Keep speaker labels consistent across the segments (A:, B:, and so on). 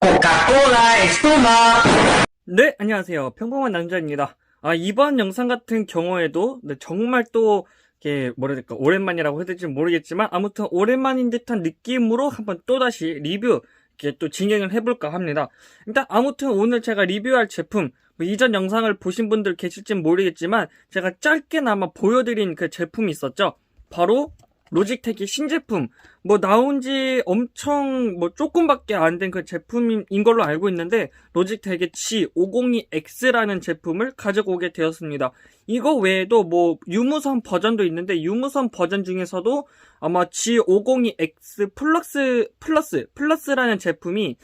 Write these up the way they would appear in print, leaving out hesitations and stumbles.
A: Coca-Cola espuma.
B: 네, 안녕하세요. 평범한 남자입니다. 이번 영상 같은 경우에도 정말 또 이게 뭐라 해야 될까, 오랜만이라고 해야 될지 모르겠지만 아무튼 오랜만인 듯한 느낌으로 한번 또다시 리뷰 이렇게 또 진행을 해볼까 합니다. 일단 아무튼 오늘 제가 리뷰할 제품, 이전 영상을 보신 분들 계실진 모르겠지만 제가 짧게나마 보여드린 그 제품이 있었죠. 바로 로직텍의 신제품, 나온지 엄청 조금밖에 안 된 그 제품인 걸로 알고 있는데, 로직텍의 G502X라는 제품을 가지고 오게 되었습니다. 이거 외에도 유무선 버전도 있는데, 유무선 버전 중에서도 아마 G502X 플러스라는 제품이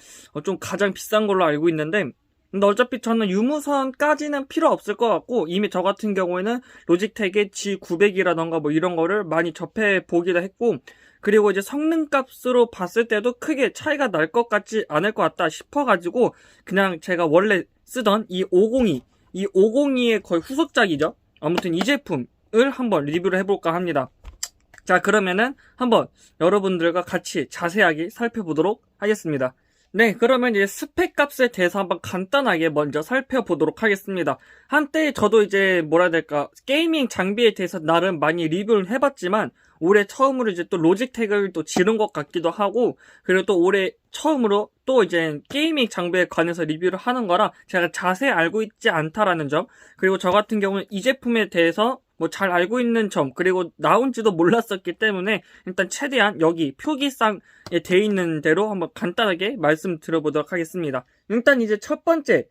B: 좀 가장 비싼 걸로 알고 있는데, 근데 어차피 저는 유무선까지는 필요 없을 것 같고, 이미 저 같은 경우에는 로직텍의 G900이라던가 이런 거를 많이 접해 보기도 했고, 그리고 이제 성능값으로 봤을 때도 크게 차이가 날 것 같지 않을 것 같다 싶어가지고, 그냥 제가 원래 쓰던 이 502의 거의 후속작이죠. 아무튼 이 제품을 한번 리뷰를 해볼까 합니다. 자, 그러면은 한번 여러분들과 같이 자세하게 살펴보도록 하겠습니다. 네, 그러면 이제 스펙 값에 대해서 한번 간단하게 먼저 살펴보도록 하겠습니다. 한때 저도 이제 뭐라 해야 될까, 게이밍 장비에 대해서 나름 많이 리뷰를 해봤지만, 올해 처음으로 이제 또 로직텍을 또 지른 것 같기도 하고, 그리고 또 올해 처음으로 또 이제 게이밍 장비에 관해서 리뷰를 하는 거라 제가 자세히 알고 있지 않다라는 점, 그리고 저 같은 경우는 이 제품에 대해서 잘 알고 있는 점, 그리고 나온지도 몰랐었기 때문에 일단 최대한 여기 표기상에 돼 있는 대로 한번 간단하게 말씀드려보도록 하겠습니다. 일단 이제 첫 번째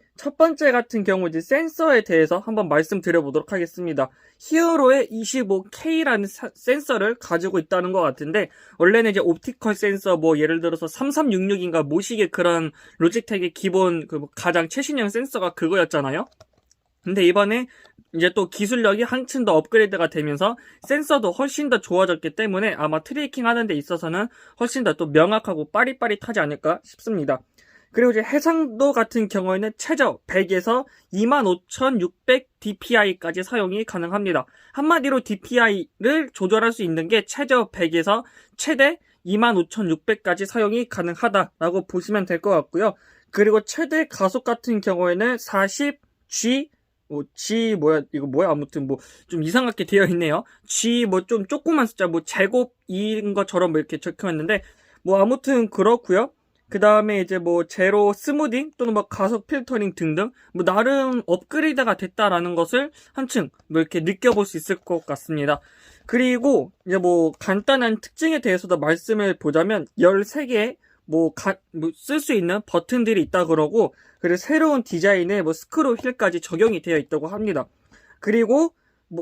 B: 같은 경우 이제 센서에 대해서 한번 말씀드려보도록 하겠습니다. 히어로의 25K라는 센서를 가지고 있다는 것 같은데, 원래는 이제 옵티컬 센서 예를 들어서 3366인가 모시게 그런 로직텍의 기본 가장 최신형 센서가 그거였잖아요. 근데 이번에 이제 또 기술력이 한층 더 업그레이드가 되면서 센서도 훨씬 더 좋아졌기 때문에 아마 트래킹 하는 데 있어서는 훨씬 더 또 명확하고 빠릿빠릿하지 않을까 싶습니다. 그리고 이제 해상도 같은 경우에는 최저 100에서 25600 DPI까지 사용이 가능합니다. 한마디로 DPI를 조절할 수 있는 게 최저 100에서 최대 25600까지 사용이 가능하다라고 보시면 될 것 같고요. 그리고 최대 가속 같은 경우에는 40G 아무튼 좀 이상하게 되어 있네요. G 좀 조그만 숫자 제곱인 것처럼 이렇게 적혀 있는데, 아무튼 그렇고요. 그 다음에 이제 제로 스무딩 또는 가속 필터링 등등 나름 업그레이드가 됐다라는 것을 한층 이렇게 느껴볼 수 있을 것 같습니다. 그리고 이제 간단한 특징에 대해서도 말씀을 보자면 13개의 쓸 수 있는 버튼들이 있다 그러고, 그리고 새로운 디자인의 스크롤 휠까지 적용이 되어 있다고 합니다. 그리고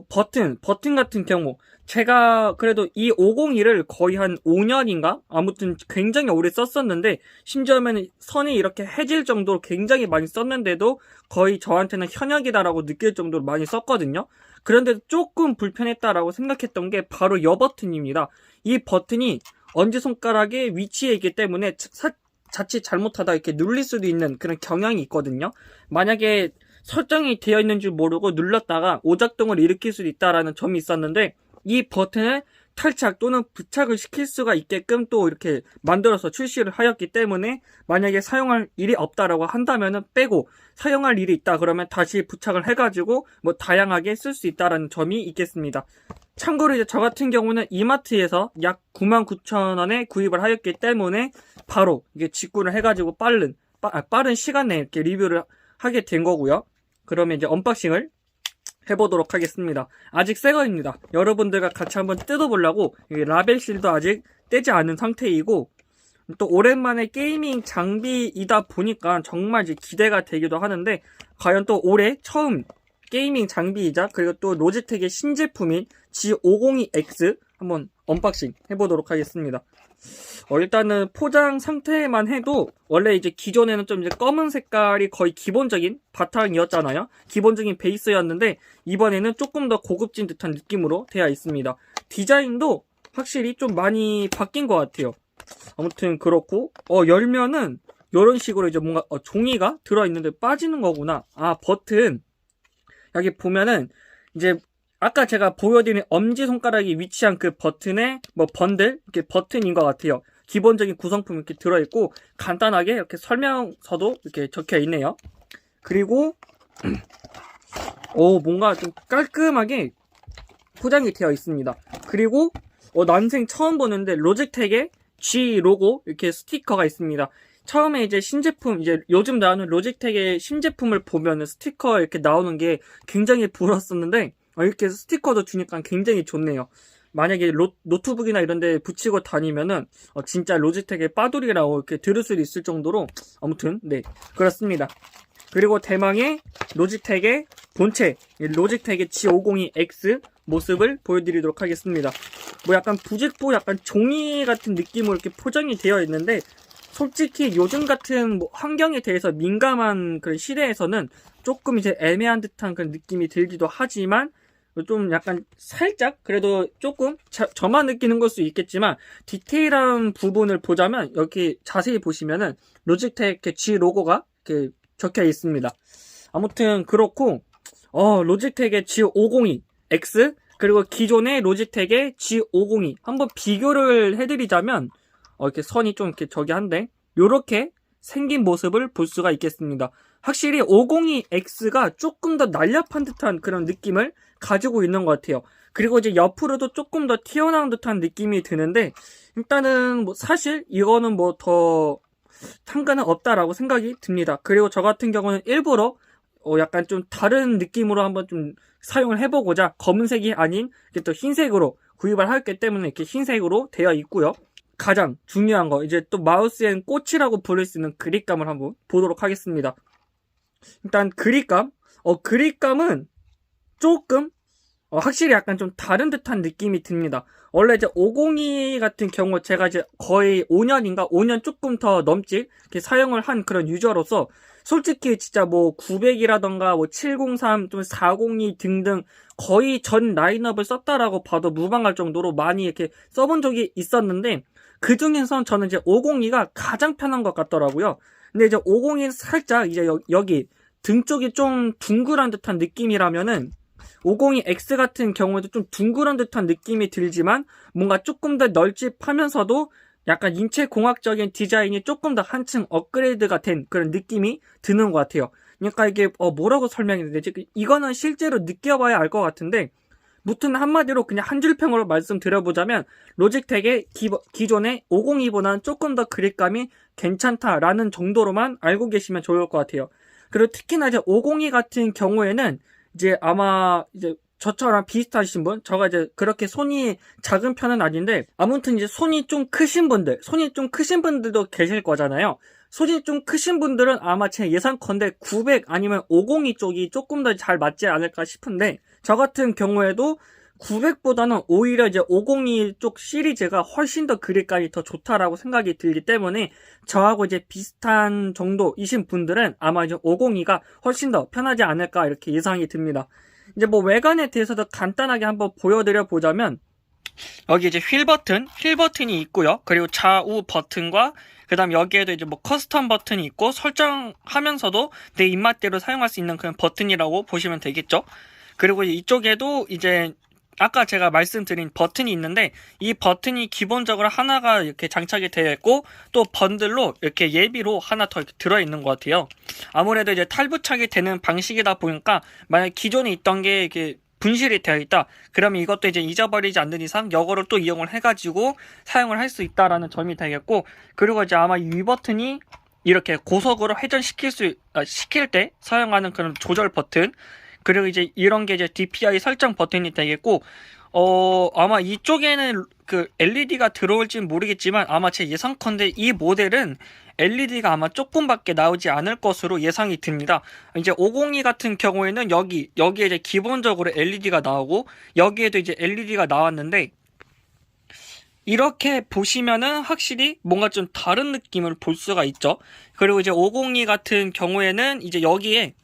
B: 버튼 같은 경우 제가 그래도 이 502를 거의 한 5년인가? 아무튼 굉장히 오래 썼었는데, 심지어는 선이 이렇게 해질 정도로 굉장히 많이 썼는데도 거의 저한테는 현역이다라고 느낄 정도로 많이 썼거든요. 그런데도 조금 불편했다라고 생각했던 게 바로 이 버튼입니다. 이 버튼이 엄지손가락의 위치에 있기 때문에 자칫 잘못하다 이렇게 눌릴 수도 있는 그런 경향이 있거든요. 만약에 설정이 되어 있는 줄 모르고 눌렀다가 오작동을 일으킬 수도 있다라는 점이 있었는데, 이 버튼을 탈착 또는 부착을 시킬 수가 있게끔 또 이렇게 만들어서 출시를 하였기 때문에, 만약에 사용할 일이 없다라고 한다면은 빼고, 사용할 일이 있다 그러면 다시 부착을 해가지고 다양하게 쓸 수 있다라는 점이 있겠습니다. 참고로 이제 저 같은 경우는 이마트에서 약 99,000원에 구입을 하였기 때문에 바로 이게 직구를 해가지고 빠른 시간 내에 이렇게 리뷰를 하게 된 거고요. 그러면 이제 언박싱을 해보도록 하겠습니다. 아직 새거입니다. 여러분들과 같이 한번 뜯어보려고 라벨실도 아직 떼지 않은 상태이고, 또 오랜만에 게이밍 장비이다 보니까 정말 이제 기대가 되기도 하는데, 과연 또 올해 처음 게이밍 장비이자 그리고 또 로직텍의 신제품인 G502X 한번 언박싱 해보도록 하겠습니다. 일단은 포장 상태만 해도 원래 이제 기존에는 좀 이제 검은 색깔이 거의 기본적인 바탕이었잖아요. 기본적인 베이스였는데 이번에는 조금 더 고급진 듯한 느낌으로 되어 있습니다. 디자인도 확실히 좀 많이 바뀐 것 같아요. 아무튼 그렇고, 열면은 이런 식으로 이제 뭔가 종이가 들어있는데 빠지는 거구나. 버튼 여기 보면은 이제 아까 제가 보여드린 엄지손가락이 위치한 그 버튼의 번들, 이렇게 버튼인 것 같아요. 기본적인 구성품 이렇게 들어있고 간단하게 이렇게 설명서도 이렇게 적혀 있네요. 그리고 뭔가 좀 깔끔하게 포장이 되어 있습니다. 그리고 난생 처음 보는데 로직텍의 G 로고 이렇게 스티커가 있습니다. 처음에 이제 신제품, 이제 요즘 나오는 로직텍의 신제품을 보면은 스티커 이렇게 나오는 게 굉장히 부러웠었는데, 이렇게 스티커도 주니까 굉장히 좋네요. 만약에 노트북이나 이런 데 붙이고 다니면은, 진짜 로직텍의 빠돌이라고 이렇게 들을 수 있을 정도로, 아무튼, 네, 그렇습니다. 그리고 대망의 로직텍의 본체, 로직텍의 G502X 모습을 보여드리도록 하겠습니다. 뭐 약간 부직포, 약간 종이 같은 느낌으로 이렇게 포장이 되어 있는데, 솔직히 요즘 같은 뭐 환경에 대해서 민감한 그런 시대에서는 조금 이제 애매한 듯한 그런 느낌이 들기도 하지만 좀 약간 살짝 그래도 조금 저만 느끼는 걸 수 있겠지만 디테일한 부분을 보자면 여기 자세히 보시면은 로직텍 G 로고가 이렇게 적혀 있습니다. 아무튼 그렇고 로직텍의 G502X 그리고 기존의 로직텍의 G502 한번 비교를 해드리자면 이렇게 선이 좀 이렇게 한데 요렇게 생긴 모습을 볼 수가 있겠습니다. 확실히 502X가 조금 더 날렵한 듯한 그런 느낌을 가지고 있는 것 같아요. 그리고 이제 옆으로도 조금 더 튀어나온 듯한 느낌이 드는데 일단은 뭐 사실 이거는 뭐 더 상관은 없다라고 생각이 듭니다. 그리고 저 같은 경우는 일부러 약간 좀 다른 느낌으로 한번 좀 사용을 해보고자 검은색이 아닌 또 흰색으로 구입을 했기 때문에 이렇게 흰색으로 되어 있고요. 가장 중요한 거 이제 또 마우스엔 꽃이라고 부를 수 있는 그립감을 한번 보도록 하겠습니다. 일단 그립감은 조금 확실히 약간 좀 다른 듯한 느낌이 듭니다. 원래 이제 502 같은 경우 제가 이제 거의 5년 조금 더 넘지 이렇게 사용을 한 그런 유저로서 솔직히 진짜 뭐 900이라던가 뭐 703, 좀 402 등등 거의 전 라인업을 썼다라고 봐도 무방할 정도로 많이 이렇게 써본 적이 있었는데 그 중에선 저는 이제 502가 가장 편한 것 같더라고요. 근데 이제 502는 살짝 이제 여기 등 쪽이 좀 둥그란 듯한 느낌이라면은 502X 같은 경우에도 좀 둥그런 듯한 느낌이 들지만 뭔가 조금 더 널찍하면서도 약간 인체공학적인 디자인이 조금 더 한층 업그레이드가 된 그런 느낌이 드는 것 같아요. 그러니까 이게 뭐라고 설명해야 되지? 이거는 실제로 느껴봐야 알 것 같은데 무튼 한마디로 그냥 한 줄평으로 말씀드려보자면 로직텍의 기존의 502보다는 조금 더 그립감이 괜찮다라는 정도로만 알고 계시면 좋을 것 같아요. 그리고 특히나 이제 502 같은 경우에는 이제 아마 이제 저처럼 비슷하신 분, 저가 이제 그렇게 손이 작은 편은 아닌데 아무튼 이제 손이 좀 크신 분들도 계실 거잖아요. 손이 좀 크신 분들은 아마 제 예상컨대 900 아니면 502 쪽이 조금 더 잘 맞지 않을까 싶은데 저 같은 경우에도 900보다는 오히려 이제 502 쪽 시리즈가 훨씬 더 그립감이 더 좋다라고 생각이 들기 때문에 저하고 이제 비슷한 정도이신 분들은 아마 이제 502가 훨씬 더 편하지 않을까 이렇게 예상이 듭니다. 이제 뭐 외관에 대해서도 간단하게 한번 보여드려 보자면 여기 이제 휠 버튼이 있고요. 그리고 좌우 버튼과 그 다음 여기에도 이제 뭐 커스텀 버튼이 있고 설정하면서도 내 입맛대로 사용할 수 있는 그런 버튼이라고 보시면 되겠죠. 그리고 이쪽에도 이제 아까 제가 말씀드린 버튼이 있는데 이 버튼이 기본적으로 하나가 이렇게 장착이 되어 있고 또 번들로 이렇게 예비로 하나 더 이렇게 들어있는 것 같아요. 아무래도 이제 탈부착이 되는 방식이다 보니까 만약 기존에 있던 게 이렇게 분실이 되어 있다. 그러면 이것도 이제 잊어버리지 않는 이상 이거를 또 이용을 해가지고 사용을 할 수 있다라는 점이 되겠고 그리고 이제 아마 이 버튼이 이렇게 고속으로 시킬 때 사용하는 그런 조절 버튼 그리고 이제 이런 게 이제 DPI 설정 버튼이 되겠고 아마 이쪽에는 그 LED가 들어올지는 모르겠지만 아마 제 예상컨대 이 모델은 LED가 아마 조금밖에 나오지 않을 것으로 예상이 듭니다. 이제 502 같은 경우에는 여기에 이제 기본적으로 LED가 나오고 여기에도 이제 LED가 나왔는데 이렇게 보시면은 확실히 뭔가 좀 다른 느낌을 볼 수가 있죠. 그리고 이제 502 같은 경우에는 이제 여기에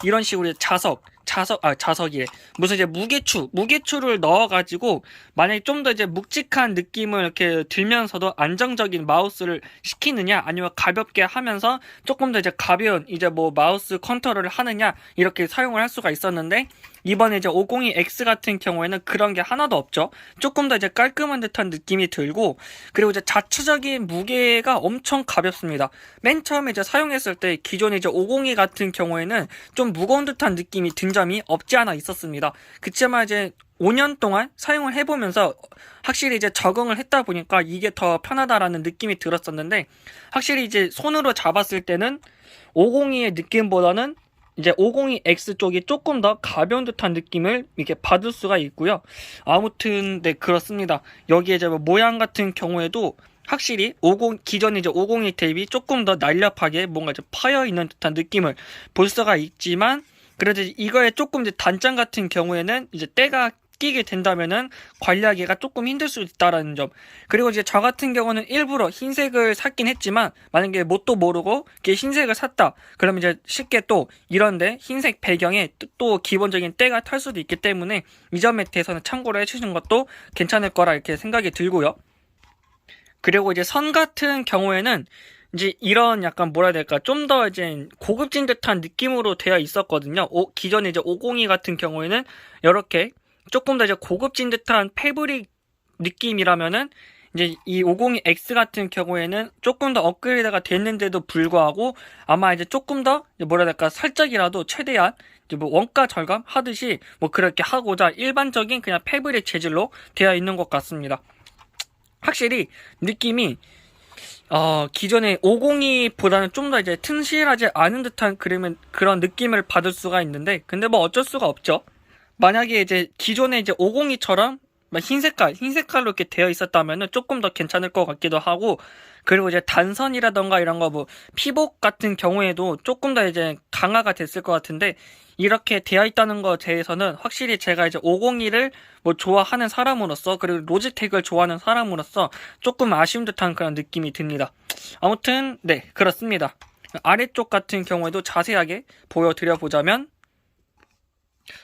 B: 이런 식으로 자석 자석이래. 무슨 이제 무게추를 넣어가지고, 만약에 좀 더 이제 묵직한 느낌을 이렇게 들면서도 안정적인 마우스를 시키느냐, 아니면 가볍게 하면서 조금 더 이제 가벼운 이제 뭐 마우스 컨트롤을 하느냐, 이렇게 사용을 할 수가 있었는데, 이번에 이제 502X 같은 경우에는 그런 게 하나도 없죠. 조금 더 이제 깔끔한 듯한 느낌이 들고, 그리고 이제 자체적인 무게가 엄청 가볍습니다. 맨 처음에 이제 사용했을 때 기존에 이제 502 같은 경우에는 좀 무거운 듯한 느낌이 든 점이 없지 않아 있었습니다. 그치만 이제 5년 동안 사용을 해보면서 확실히 이제 적응을 했다 보니까 이게 더 편하다라는 느낌이 들었었는데, 확실히 이제 손으로 잡았을 때는 502의 느낌보다는 이제 502X 쪽이 조금 더 가벼운 듯한 느낌을 이렇게 받을 수가 있고요. 아무튼 네, 그렇습니다. 여기에 이제 뭐 모양 같은 경우에도 확실히 기존에 이제 502 대비 조금 더 날렵하게 뭔가 이제 파여 있는 듯한 느낌을 볼 수가 있지만, 그래도 이거에 조금 이제 단점 같은 경우에는 이제 때가 끼게 된다면은 관리하기가 조금 힘들 수 있다라는 점. 그리고 이제 저 같은 경우는 일부러 흰색을 샀긴 했지만, 만약에 뭣도 모르고 이렇게 흰색을 샀다 그러면 이제 쉽게 또 이런데 흰색 배경에 또 기본적인 때가 탈 수도 있기 때문에 이 점에 대해서는 참고를 해주시는 것도 괜찮을 거라 이렇게 생각이 들고요. 그리고 이제 선 같은 경우에는 이제 이런 약간 뭐라 해야 될까, 좀 더 이제 고급진 듯한 느낌으로 되어 있었거든요. 기존에 이제 502 같은 경우에는 이렇게 조금 더 이제 고급진 듯한 패브릭 느낌이라면은, 이제 이 502X 같은 경우에는 조금 더 업그레이드가 됐는데도 불구하고 아마 이제 조금 더 뭐라 해야 될까, 살짝이라도 최대한 이제 뭐 원가 절감 하듯이 뭐 그렇게 하고자 일반적인 그냥 패브릭 재질로 되어 있는 것 같습니다. 확실히 느낌이 기존의 502보다는 좀 더 이제 튼실하지 않은 듯한 그런 느낌을 받을 수가 있는데, 근데 뭐 어쩔 수가 없죠. 만약에 이제 기존에 이제 502처럼 흰색깔로 이렇게 되어 있었다면은 조금 더 괜찮을 것 같기도 하고, 그리고 이제 단선이라던가 이런 거 뭐 피복 같은 경우에도 조금 더 이제 강화가 됐을 것 같은데, 이렇게 되어 있다는 거 대해서는 확실히 제가 이제 502를 뭐 좋아하는 사람으로서, 그리고 로지텍을 좋아하는 사람으로서 조금 아쉬운 듯한 그런 느낌이 듭니다. 아무튼 네, 그렇습니다. 아래쪽 같은 경우에도 자세하게 보여드려 보자면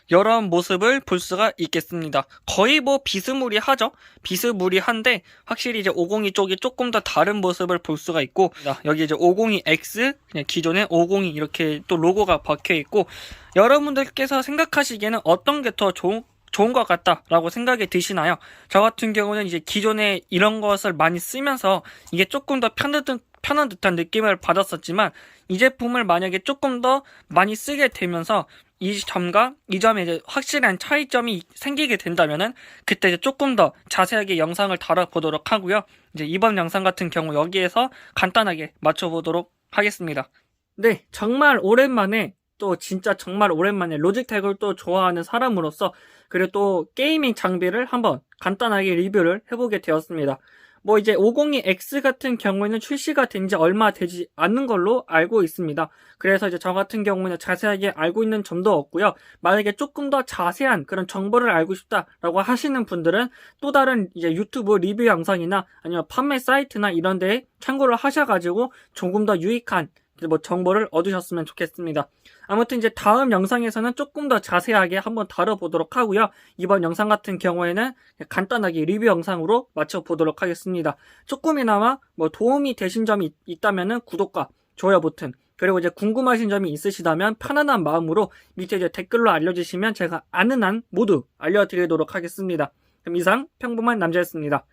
B: 이런 모습을 볼 수가 있겠습니다. 거의 뭐 비스무리하죠? 비스무리한데 확실히 이제 502 쪽이 조금 더 다른 모습을 볼 수가 있고, 여기 이제 502X, 그냥 기존에 502 이렇게 또 로고가 박혀 있고, 여러분들께서 생각하시기에는 어떤 게 더 좋은 것 같다라고 생각이 드시나요? 저 같은 경우는 이제 기존에 이런 것을 많이 쓰면서 이게 조금 더 편한 듯한 느낌을 받았었지만, 이 제품을 만약에 조금 더 많이 쓰게 되면서 이 점과 이 점에 이제 확실한 차이점이 생기게 된다면은 그때 이제 조금 더 자세하게 영상을 다뤄보도록 하고요. 이제 이번 영상 같은 경우 여기에서 간단하게 맞춰보도록 하겠습니다. 네, 정말 오랜만에, 또 진짜 정말 오랜만에 로지텍을 또 좋아하는 사람으로서, 그리고 또 게이밍 장비를 한번 간단하게 리뷰를 해보게 되었습니다. 뭐 이제 502X 같은 경우에는 출시가 된 지 얼마 되지 않는 걸로 알고 있습니다. 그래서 이제 저 같은 경우는 자세하게 알고 있는 점도 없고요. 만약에 조금 더 자세한 그런 정보를 알고 싶다라고 하시는 분들은 또 다른 이제 유튜브 리뷰 영상이나 아니면 판매 사이트나 이런 데에 참고를 하셔가지고 조금 더 유익한 뭐 정보를 얻으셨으면 좋겠습니다. 아무튼 이제 다음 영상에서는 조금 더 자세하게 한번 다뤄보도록 하고요. 이번 영상 같은 경우에는 간단하게 리뷰 영상으로 마쳐보도록 하겠습니다. 조금이나마 뭐 도움이 되신 점이 있다면은 구독과 좋아요 버튼, 그리고 이제 궁금하신 점이 있으시다면 편안한 마음으로 밑에 이제 댓글로 알려주시면 제가 아는 한 모두 알려드리도록 하겠습니다. 그럼 이상 평범한 남자였습니다.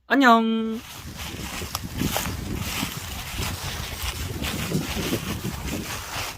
B: 안녕.